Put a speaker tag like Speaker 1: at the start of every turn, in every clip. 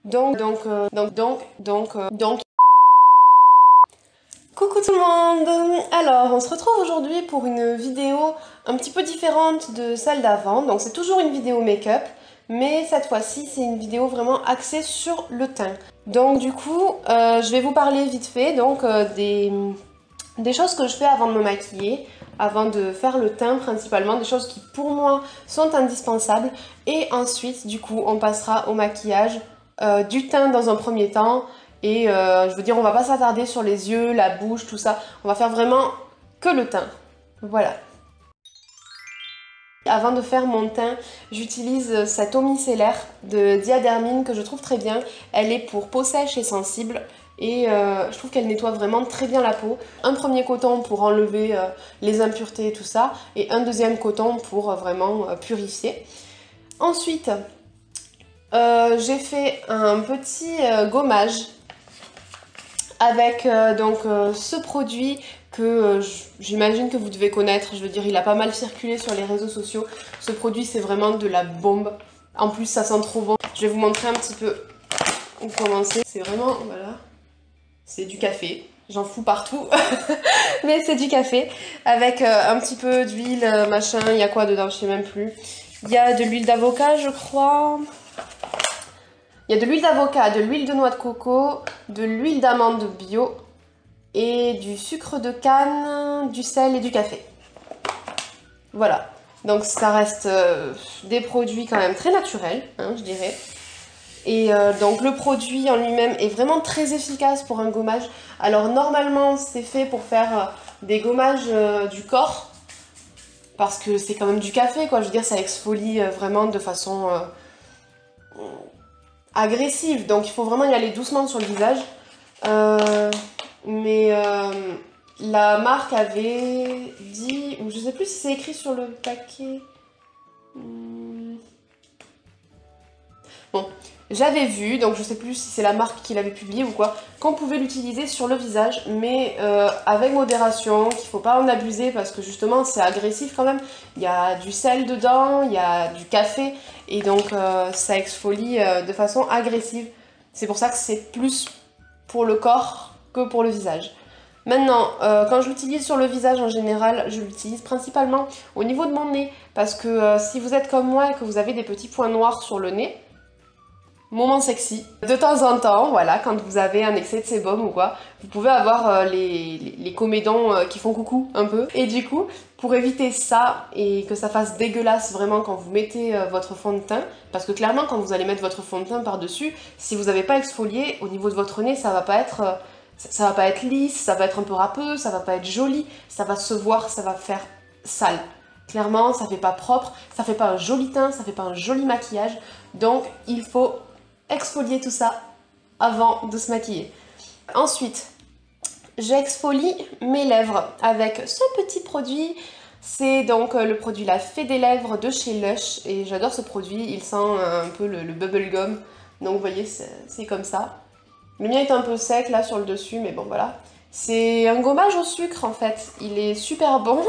Speaker 1: Donc. Coucou tout le monde! Alors, on se retrouve aujourd'hui pour une vidéo un petit peu différente de celle d'avant. Donc, c'est toujours une vidéo make-up, mais cette fois-ci, c'est une vidéo vraiment axée sur le teint. Donc, du coup, je vais vous parler vite fait des choses que je fais avant de me maquiller, avant de faire le teint principalement, des choses qui pour moi sont indispensables. Et ensuite, du coup, on passera au maquillage du teint dans un premier temps. Et je veux dire, on va pas s'attarder sur les yeux, la bouche, tout ça. On va faire vraiment que le teint. Voilà. Avant de faire mon teint, j'utilise cette eau micellaire de Diadermine que je trouve très bien. Elle est pour peau sèche et sensible. Et je trouve qu'elle nettoie vraiment très bien la peau. Un premier coton pour enlever les impuretés et tout ça. Et un deuxième coton pour vraiment purifier. Ensuite, j'ai fait un petit gommage avec ce produit que j'imagine que vous devez connaître. Je veux dire, il a pas mal circulé sur les réseaux sociaux. Ce produit, c'est vraiment de la bombe. En plus, ça sent trop bon. Je vais vous montrer un petit peu où commencer. C'est vraiment, voilà, c'est du café. J'en fous partout, mais c'est du café. Avec un petit peu d'huile, machin. Il y a quoi dedans? Je sais même plus. Il y a de l'huile d'avocat, je crois. Il y a de l'huile d'avocat, de l'huile de noix de coco, de l'huile d'amande bio et du sucre de canne, du sel et du café. Voilà. Donc ça reste des produits quand même très naturels, hein, je dirais. Et donc le produit en lui-même est vraiment très efficace pour un gommage. Alors normalement c'est fait pour faire des gommages du corps. Parce que c'est quand même du café, quoi. Je veux dire, ça exfolie vraiment de façon agressive. Donc il faut vraiment y aller doucement sur le visage. La marque avait dit, ou je sais plus si c'est écrit sur le paquet. Bon, j'avais vu, donc je sais plus si c'est la marque qui l'avait publié ou quoi, qu'on pouvait l'utiliser sur le visage, mais avec modération, qu'il faut pas en abuser parce que justement c'est agressif quand même. Il y a du sel dedans, il y a du café, et donc ça exfolie de façon agressive. C'est pour ça que c'est plus pour le corps que pour le visage. Maintenant, quand je l'utilise sur le visage en général, je l'utilise principalement au niveau de mon nez, parce que si vous êtes comme moi et que vous avez des petits points noirs sur le nez, moment sexy. De temps en temps, voilà, quand vous avez un excès de sébum ou quoi, vous pouvez avoir les comédons qui font coucou un peu. Et du coup, pour éviter ça et que ça fasse dégueulasse vraiment quand vous mettez votre fond de teint, parce que clairement quand vous allez mettre votre fond de teint par-dessus, si vous n'avez pas exfolié, au niveau de votre nez, ça va pas être lisse, ça va être un peu râpeux, ça va pas être joli, ça va se voir, ça va faire sale. Clairement, ça fait pas propre, ça fait pas un joli teint, ça fait pas un joli maquillage, donc il faut exfolier tout ça avant de se maquiller. Ensuite, j'exfolie mes lèvres avec ce petit produit. C'est donc le produit La Fée des Lèvres de chez Lush et j'adore ce produit, il sent un peu le bubblegum. Donc vous voyez, c'est comme ça. Le mien est un peu sec là sur le dessus, mais bon voilà. C'est un gommage au sucre en fait, il est super bon.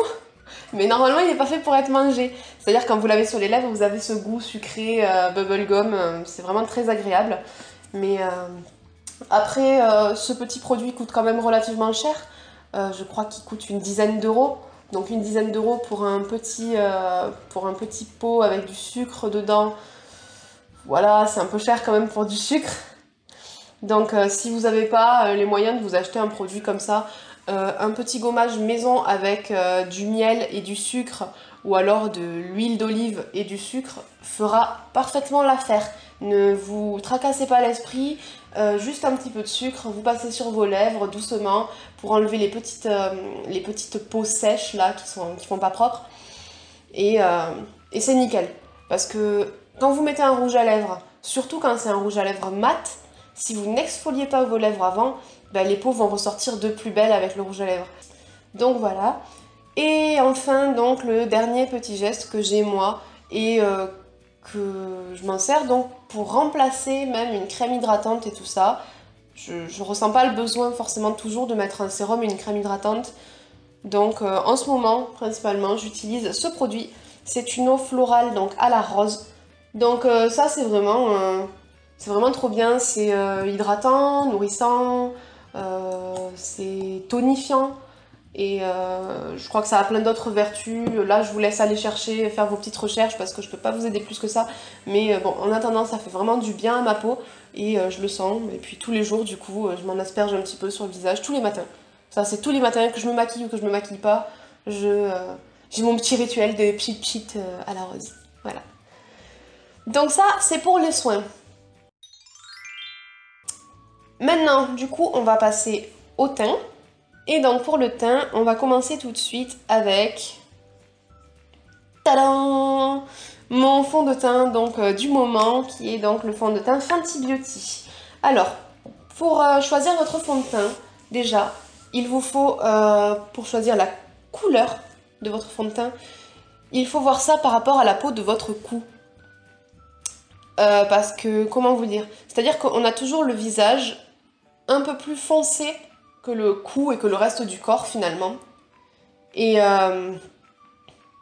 Speaker 1: Mais normalement, il n'est pas fait pour être mangé. C'est-à-dire quand vous l'avez sur les lèvres, vous avez ce goût sucré, bubblegum, c'est vraiment très agréable. Mais après, ce petit produit coûte quand même relativement cher. Je crois qu'il coûte une dizaine d'euros. Donc une dizaine d'euros pour un petit pot avec du sucre dedans. Voilà, c'est un peu cher quand même pour du sucre. Donc si vous n'avez pas les moyens de vous acheter un produit comme ça, un petit gommage maison avec du miel et du sucre ou alors de l'huile d'olive et du sucre fera parfaitement l'affaire. Ne vous tracassez pas l'esprit, juste un petit peu de sucre, vous passez sur vos lèvres doucement pour enlever les petites peaux sèches là qui font pas propre et c'est nickel. Parce que quand vous mettez un rouge à lèvres, surtout quand c'est un rouge à lèvres mat, si vous n'exfoliez pas vos lèvres avant, ben les peaux vont ressortir de plus belle avec le rouge à lèvres. Donc voilà. Et enfin, donc le dernier petit geste que j'ai moi et que je m'en sers donc pour remplacer même une crème hydratante et tout ça. Je ressens pas le besoin forcément toujours de mettre un sérum et une crème hydratante. Donc en ce moment, principalement, j'utilise ce produit. C'est une eau florale donc à la rose. Donc ça c'est vraiment C'est vraiment trop bien, c'est hydratant, nourrissant, c'est tonifiant. Et je crois que ça a plein d'autres vertus. Là, je vous laisse aller chercher, faire vos petites recherches parce que je peux pas vous aider plus que ça. Mais bon, en attendant, ça fait vraiment du bien à ma peau et je le sens. Et puis tous les jours, du coup, je m'en asperge un petit peu sur le visage, tous les matins. Ça, c'est tous les matins que je me maquille ou que je me maquille pas. J'ai mon petit rituel de pchit à la rose. Voilà. Donc ça, c'est pour les soins. Maintenant, du coup, on va passer au teint. Et donc pour le teint, on va commencer tout de suite avec... Tadam! Mon fond de teint donc du moment, qui est donc le fond de teint Fenty Beauty. Alors, pour choisir votre fond de teint, déjà, il vous faut, pour choisir la couleur de votre fond de teint, il faut voir ça par rapport à la peau de votre cou. Parce que, comment vous dire? C'est-à-dire qu'on a toujours le visage un peu plus foncé que le cou et que le reste du corps finalement. Et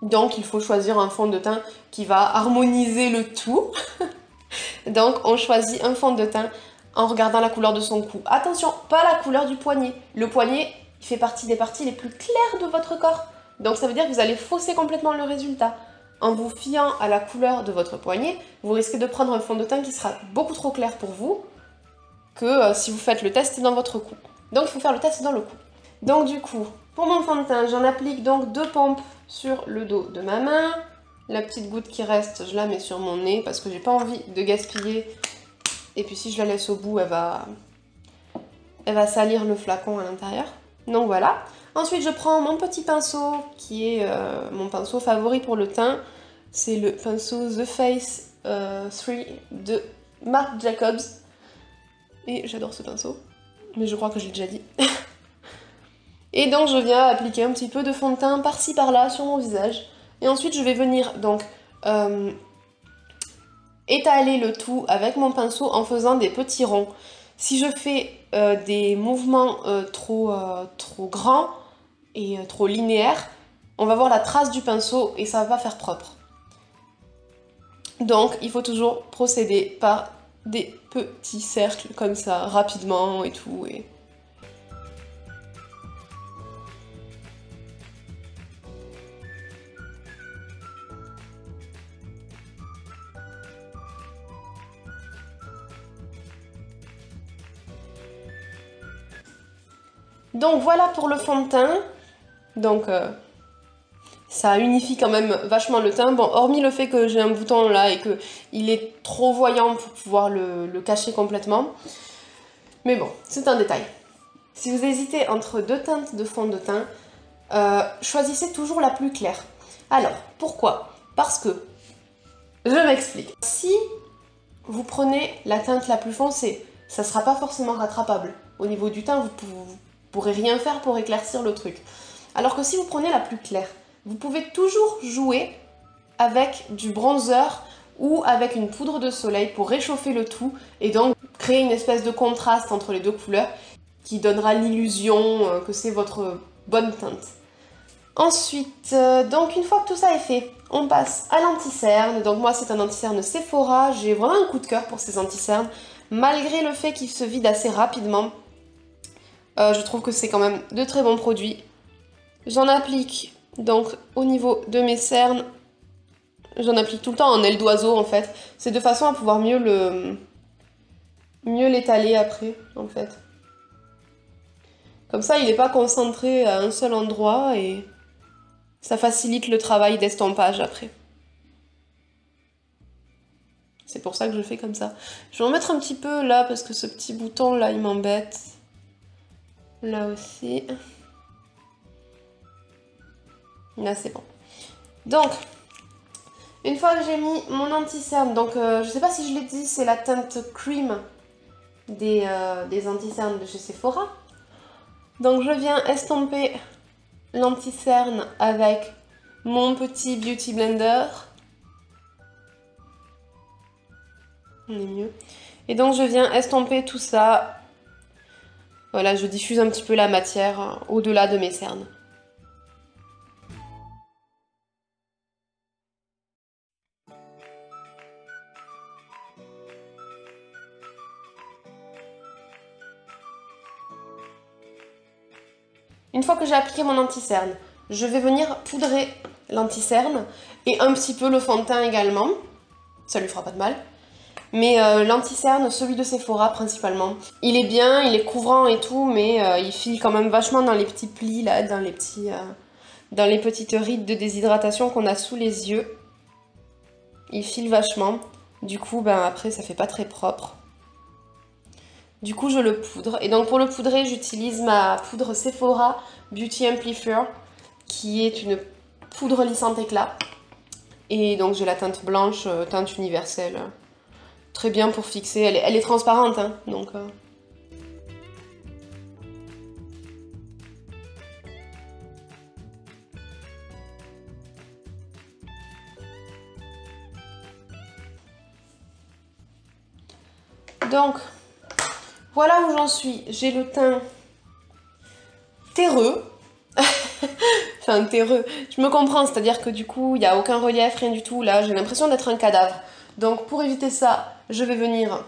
Speaker 1: donc il faut choisir un fond de teint qui va harmoniser le tout. Donc on choisit un fond de teint en regardant la couleur de son cou. Attention, pas la couleur du poignet. Le poignet, il fait partie des parties les plus claires de votre corps. Donc ça veut dire que vous allez fausser complètement le résultat. En vous fiant à la couleur de votre poignet, vous risquez de prendre un fond de teint qui sera beaucoup trop clair pour vous que si vous faites le test dans votre cou. Donc il faut faire le test dans le cou. Donc du coup, pour mon fond de teint, j'en applique donc 2 pompes sur le dos de ma main. La petite goutte qui reste, je la mets sur mon nez parce que j'ai pas envie de gaspiller. Et puis si je la laisse au bout, elle va salir le flacon à l'intérieur. Donc voilà. Ensuite, je prends mon petit pinceau qui est mon pinceau favori pour le teint. C'est le pinceau The Face 3 de Marc Jacobs. Et j'adore ce pinceau. Mais je crois que je l'ai déjà dit. Et donc je viens appliquer un petit peu de fond de teint par-ci par-là sur mon visage. Et ensuite je vais venir donc étaler le tout avec mon pinceau en faisant des petits ronds. Si je fais des mouvements trop grands et trop linéaires, on va voir la trace du pinceau et ça va pas faire propre. Donc il faut toujours procéder par des petits cercles comme ça, rapidement et tout. Donc voilà pour le fond de teint. Donc ça unifie quand même vachement le teint. Bon, hormis le fait que j'ai un bouton là et que il est trop voyant pour pouvoir le cacher complètement. Mais bon, c'est un détail. Si vous hésitez entre 2 teintes de fond de teint, choisissez toujours la plus claire. Alors, pourquoi? Parce que, je m'explique. Si vous prenez la teinte la plus foncée, ça ne sera pas forcément rattrapable. Au niveau du teint, vous pourrez rien faire pour éclaircir le truc. Alors que si vous prenez la plus claire, vous pouvez toujours jouer avec du bronzer ou avec une poudre de soleil pour réchauffer le tout et donc créer une espèce de contraste entre les deux couleurs qui donnera l'illusion que c'est votre bonne teinte. Ensuite, donc une fois que tout ça est fait, on passe à l'anti-cerne. Donc moi c'est un anti-cerne Sephora, j'ai vraiment un coup de cœur pour ces anti-cernes. Malgré le fait qu'ils se vident assez rapidement, je trouve que c'est quand même de très bons produits. J'en applique donc au niveau de mes cernes. J'en applique tout le temps en aile d'oiseau en fait. C'est de façon à pouvoir mieux l'étaler après en fait. Comme ça il n'est pas concentré à un seul endroit et ça facilite le travail d'estompage après. C'est pour ça que je fais comme ça. Je vais en mettre un petit peu là parce que ce petit bouton là il m'embête. Là aussi. Là c'est bon. Donc, une fois que j'ai mis mon anti-cerne, donc je sais pas si je l'ai dit, c'est la teinte cream des anti-cernes de chez Sephora. Donc je viens estomper l'anti-cerne avec mon petit Beauty Blender. On est mieux. Et donc je viens estomper tout ça. Voilà, je diffuse un petit peu la matière au-delà de mes cernes. Une fois que j'ai appliqué mon anti-cerne, je vais venir poudrer l'anti-cerne et un petit peu le fond de teint également. Ça lui fera pas de mal. Mais l'anti-cerne, celui de Sephora principalement, il est bien, il est couvrant et tout, mais il file quand même vachement dans les petits plis là, dans les petites rides de déshydratation qu'on a sous les yeux. Il file vachement. Du coup, ben après, ça fait pas très propre. Du coup, je le poudre. Et donc pour le poudrer, j'utilise ma poudre Sephora Beauty Amplifier, qui est une poudre lissante éclat. Et donc j'ai la teinte blanche, teinte universelle. Très bien pour fixer. Elle est transparente, hein, donc... Donc, voilà où j'en suis. J'ai le teint terreux. Enfin, terreux. Je me comprends, c'est-à-dire que du coup, il n'y a aucun relief, rien du tout. Là, j'ai l'impression d'être un cadavre. Donc, pour éviter ça, je vais venir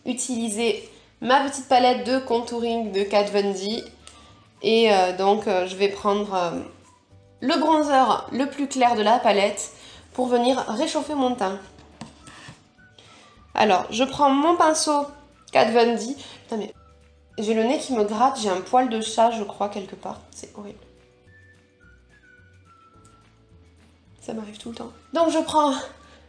Speaker 1: utiliser ma petite palette de contouring de Kat Von D. Et donc, je vais prendre le bronzer le plus clair de la palette pour venir réchauffer mon teint. Alors, je prends mon pinceau Kat Von D. Putain, mais j'ai le nez qui me gratte, j'ai un poil de chat, je crois, quelque part. C'est horrible. Ça m'arrive tout le temps. Donc, je prends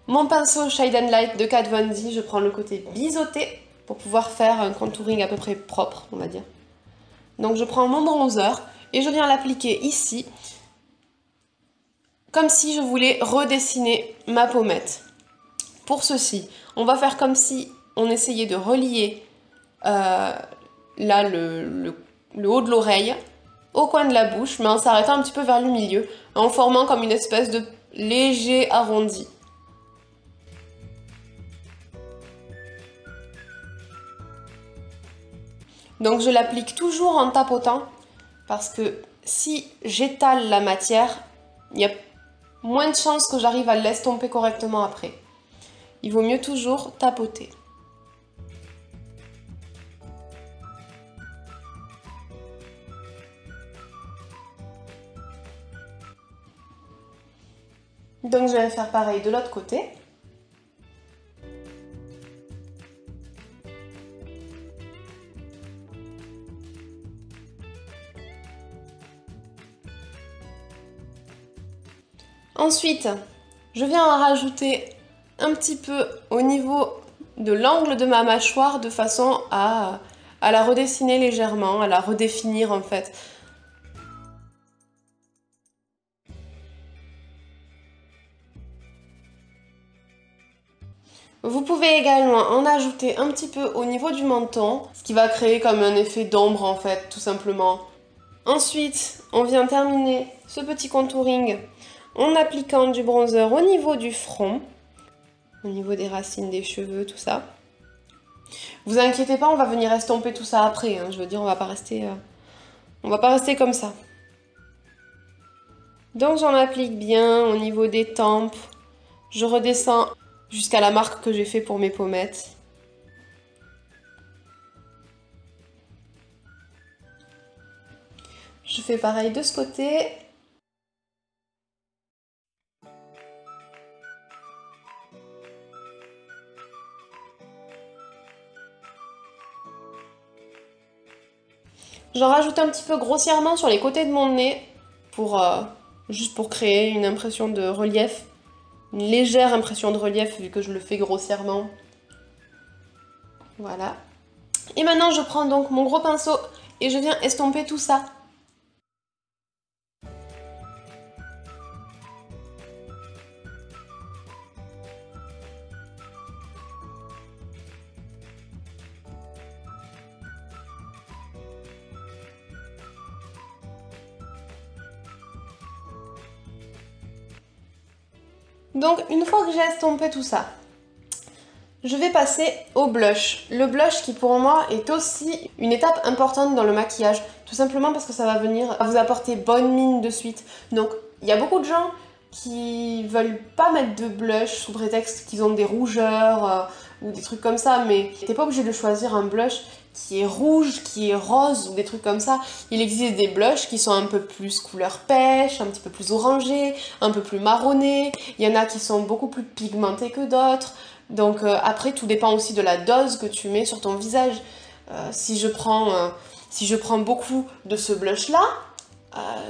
Speaker 1: mon pinceau Shade and Light de Kat Von D. Je prends le côté biseauté pour pouvoir faire un contouring à peu près propre, on va dire. Donc, je prends mon bronzer et je viens l'appliquer ici, comme si je voulais redessiner ma pommette. Pour ceci, on va faire comme si on essayait de relier là le haut de l'oreille au coin de la bouche, mais en s'arrêtant un petit peu vers le milieu, en formant comme une espèce de léger arrondi. Donc je l'applique toujours en tapotant, parce que si j'étale la matière, il y a moins de chances que j'arrive à l'estomper correctement après. Il vaut mieux toujours tapoter. Donc je vais faire pareil de l'autre côté. Ensuite, je viens en rajouter un petit peu au niveau de l'angle de ma mâchoire de façon à la redessiner légèrement, à la redéfinir en fait. Vous pouvez également en ajouter un petit peu au niveau du menton, ce qui va créer comme un effet d'ombre en fait, tout simplement. Ensuite, on vient terminer ce petit contouring en appliquant du bronzer au niveau du front, au niveau des racines des cheveux, tout ça. Vous inquiétez pas, on va venir estomper tout ça après, hein. Je veux dire, on va pas rester comme ça. Donc j'en applique bien au niveau des tempes. Je redescends jusqu'à la marque que j'ai fait pour mes pommettes. Je fais pareil de ce côté. J'en rajoute un petit peu grossièrement sur les côtés de mon nez juste pour créer une impression de relief. Une légère impression de relief vu que je le fais grossièrement. Voilà. Et maintenant je prends donc mon gros pinceau et je viens estomper tout ça. Donc une fois que j'ai estompé tout ça, je vais passer au blush. Le blush qui pour moi est aussi une étape importante dans le maquillage, tout simplement parce que ça va venir vous apporter bonne mine de suite. Donc il y a beaucoup de gens qui veulent pas mettre de blush sous prétexte qu'ils ont des rougeurs, ou des trucs comme ça, mais t'es pas obligé de choisir un blush qui est rouge, qui est rose ou des trucs comme ça. Il existe des blushs qui sont un peu plus couleur pêche, un petit peu plus orangé, un peu plus marronné. Il y en a qui sont beaucoup plus pigmentés que d'autres. Donc après, tout dépend aussi de la dose que tu mets sur ton visage. Si je prends beaucoup de ce blush-là,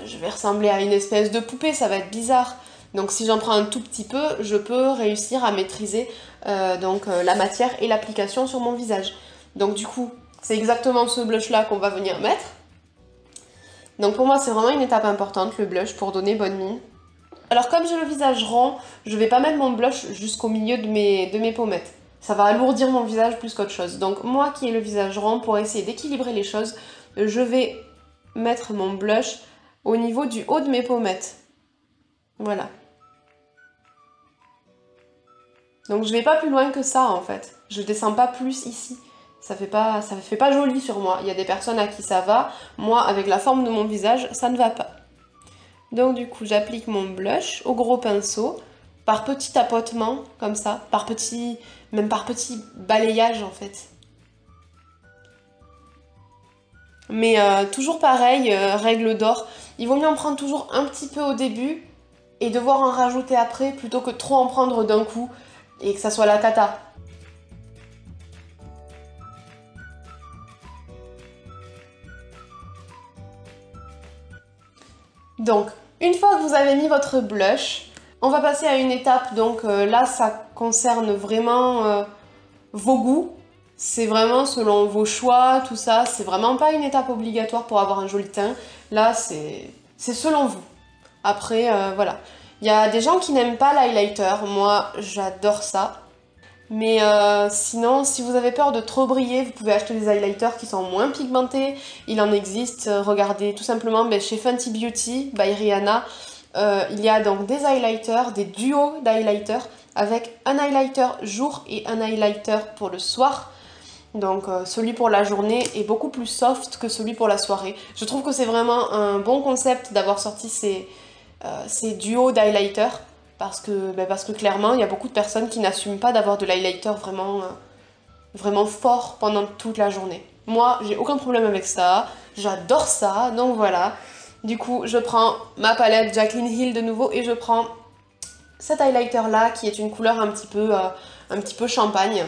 Speaker 1: je vais ressembler à une espèce de poupée, ça va être bizarre. Donc si j'en prends un tout petit peu, je peux réussir à maîtriser la matière et l'application sur mon visage. Donc du coup, c'est exactement ce blush-là qu'on va venir mettre. Donc pour moi, c'est vraiment une étape importante, le blush, pour donner bonne mine. Alors comme j'ai le visage rond, je vais pas mettre mon blush jusqu'au milieu de mes pommettes. Ça va alourdir mon visage plus qu'autre chose. Donc moi qui ai le visage rond, pour essayer d'équilibrer les choses, je vais mettre mon blush au niveau du haut de mes pommettes. Voilà. Donc je vais pas plus loin que ça en fait. Je descends pas plus ici. Ça fait pas joli sur moi. Il y a des personnes à qui ça va. Moi, avec la forme de mon visage, ça ne va pas. Donc du coup, j'applique mon blush au gros pinceau, par petit tapotement, comme ça, même par petit balayage en fait. Mais toujours pareil, règle d'or, il vaut mieux en prendre toujours un petit peu au début et devoir en rajouter après plutôt que trop en prendre d'un coup et que ça soit la cata. Donc, une fois que vous avez mis votre blush, on va passer à une étape, donc là ça concerne vraiment vos goûts, c'est vraiment selon vos choix, tout ça, c'est vraiment pas une étape obligatoire pour avoir un joli teint, là c'est selon vous. Après, voilà. Il y a des gens qui n'aiment pas l'highlighter, moi j'adore ça. Mais sinon, si vous avez peur de trop briller, vous pouvez acheter des highlighters qui sont moins pigmentés. Il en existe, regardez tout simplement chez Fenty Beauty by Rihanna. Il y a donc des highlighters, des duos d'highlighters avec un highlighter jour et un highlighter pour le soir. Donc celui pour la journée est beaucoup plus soft que celui pour la soirée. Je trouve que c'est vraiment un bon concept d'avoir sorti ces duos d'highlighters. Parce que clairement, il y a beaucoup de personnes qui n'assument pas d'avoir de l'highlighter vraiment fort pendant toute la journée. Moi, j'ai aucun problème avec ça, j'adore ça, donc voilà. Du coup, je prends ma palette Jaclyn Hill de nouveau et je prends cet highlighter là qui est une couleur un petit peu champagne.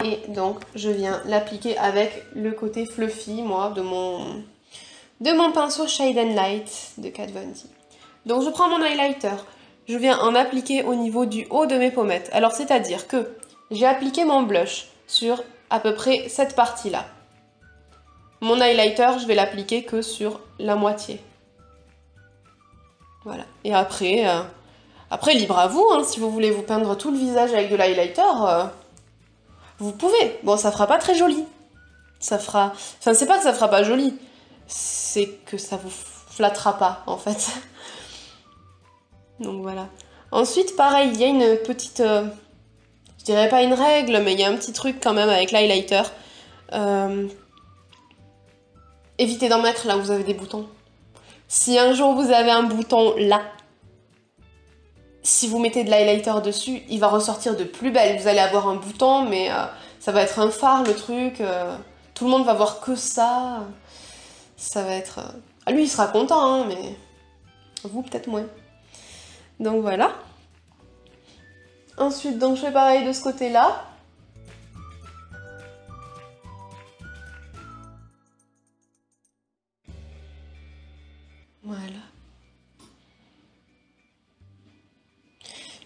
Speaker 1: Et donc, je viens l'appliquer avec le côté fluffy, moi, de mon pinceau Shade and Light de Kat Von D. Donc je prends mon highlighter, je viens en appliquer au niveau du haut de mes pommettes. Alors c'est-à-dire que j'ai appliqué mon blush sur à peu près cette partie-là. Mon highlighter, je vais l'appliquer que sur la moitié. Voilà. Et après libre à vous, hein, si vous voulez vous peindre tout le visage avec de l'highlighter, vous pouvez. Bon, ça fera pas très joli. Ça fera... Enfin, c'est pas que ça fera pas joli, c'est que ça vous flattera pas, en fait. Donc voilà. Ensuite, pareil, il y a une petite... je dirais pas une règle, mais il y a un petit truc quand même avec l'highlighter. Évitez d'en mettre là où vous avez des boutons. Si un jour vous avez un bouton là, si vous mettez de l'highlighter dessus, il va ressortir de plus belle. Vous allez avoir un bouton, mais ça va être un phare le truc. Tout le monde va voir que ça. Ça va être... lui, il sera content, hein, mais vous, peut-être moins. Donc voilà. Ensuite, donc je fais pareil de ce côté-là. Voilà.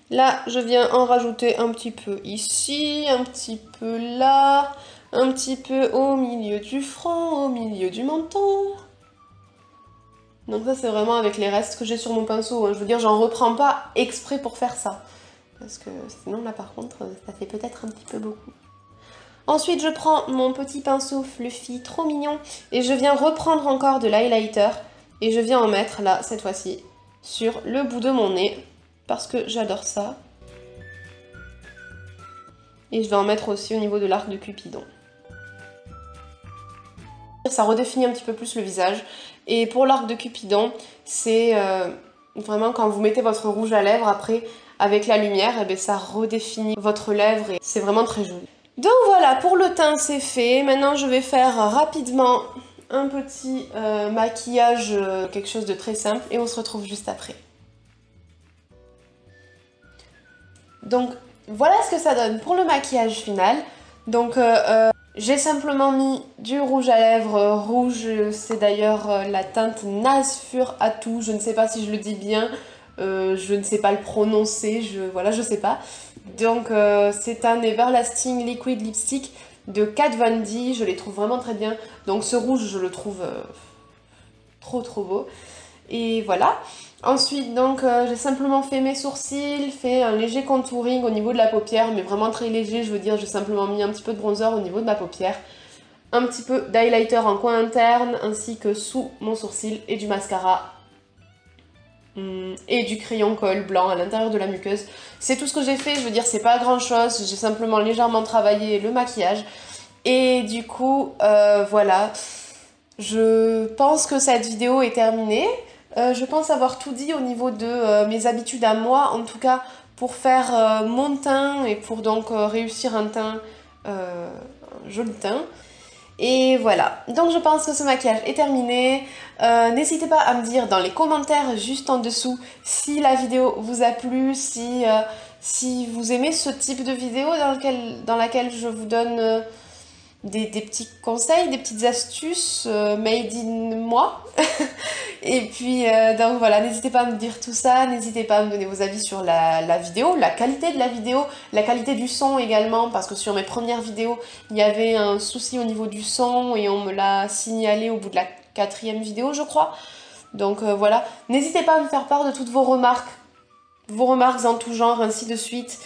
Speaker 1: Là, je viens en rajouter un petit peu ici, un petit peu là, un petit peu au milieu du front, au milieu du menton. Donc ça, c'est vraiment avec les restes que j'ai sur mon pinceau. Je veux dire, j'en reprends pas exprès pour faire ça. Parce que sinon, là, par contre, ça fait peut-être un petit peu beaucoup. Ensuite, je prends mon petit pinceau fluffy, trop mignon, et je viens reprendre encore de l'highlighter. Et je viens en mettre, là, cette fois-ci, sur le bout de mon nez. Parce que j'adore ça. Et je vais en mettre aussi au niveau de l'arc de Cupidon. Ça redéfinit un petit peu plus le visage. Et pour l'arc de Cupidon, c'est vraiment quand vous mettez votre rouge à lèvres, après, avec la lumière, et bien ça redéfinit votre lèvre et c'est vraiment très joli. Donc voilà, pour le teint c'est fait. Maintenant je vais faire rapidement un petit maquillage, quelque chose de très simple, et on se retrouve juste après. Donc voilà ce que ça donne pour le maquillage final. Donc j'ai simplement mis du rouge à lèvres rouge, c'est d'ailleurs la teinte Nasfur Atou, je ne sais pas si je le dis bien, je ne sais pas le prononcer, voilà, je sais pas. Donc c'est un Everlasting Liquid Lipstick de Kat Von D, je les trouve vraiment très bien. Donc ce rouge, je le trouve trop beau. Et voilà. Ensuite, donc, j'ai simplement fait mes sourcils, fait un léger contouring au niveau de la paupière, mais vraiment très léger, je veux dire, j'ai simplement mis un petit peu de bronzer au niveau de ma paupière, un petit peu d'highlighter en coin interne, ainsi que sous mon sourcil, et du mascara, et du crayon colle blanc à l'intérieur de la muqueuse. C'est tout ce que j'ai fait, je veux dire, c'est pas grand chose, j'ai simplement légèrement travaillé le maquillage, et du coup, voilà, je pense que cette vidéo est terminée. Je pense avoir tout dit au niveau de mes habitudes à moi, en tout cas pour faire mon teint et pour donc réussir un teint, un joli teint. Et voilà, donc je pense que ce maquillage est terminé. N'hésitez pas à me dire dans les commentaires juste en dessous si la vidéo vous a plu, si vous aimez ce type de vidéo dans laquelle je vous donne des petits conseils, des petites astuces made in moi. Et puis donc voilà, n'hésitez pas à me dire tout ça, n'hésitez pas à me donner vos avis sur la vidéo, la qualité de la vidéo, la qualité du son également, parce que sur mes premières vidéos, il y avait un souci au niveau du son et on me l'a signalé au bout de la 4e vidéo, je crois. Donc voilà, n'hésitez pas à me faire part de toutes vos remarques en tout genre, ainsi de suite.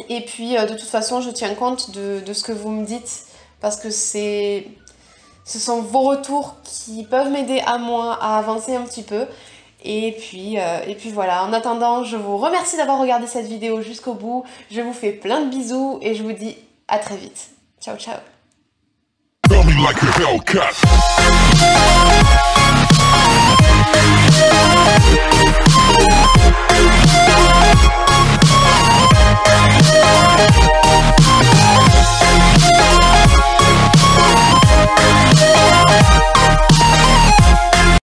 Speaker 1: Et puis de toute façon, je tiens compte de ce que vous me dites, parce que ce sont vos retours qui peuvent m'aider à moi à avancer un petit peu. Et puis voilà, en attendant, je vous remercie d'avoir regardé cette vidéo jusqu'au bout. Je vous fais plein de bisous et je vous dis à très vite. Ciao, ciao.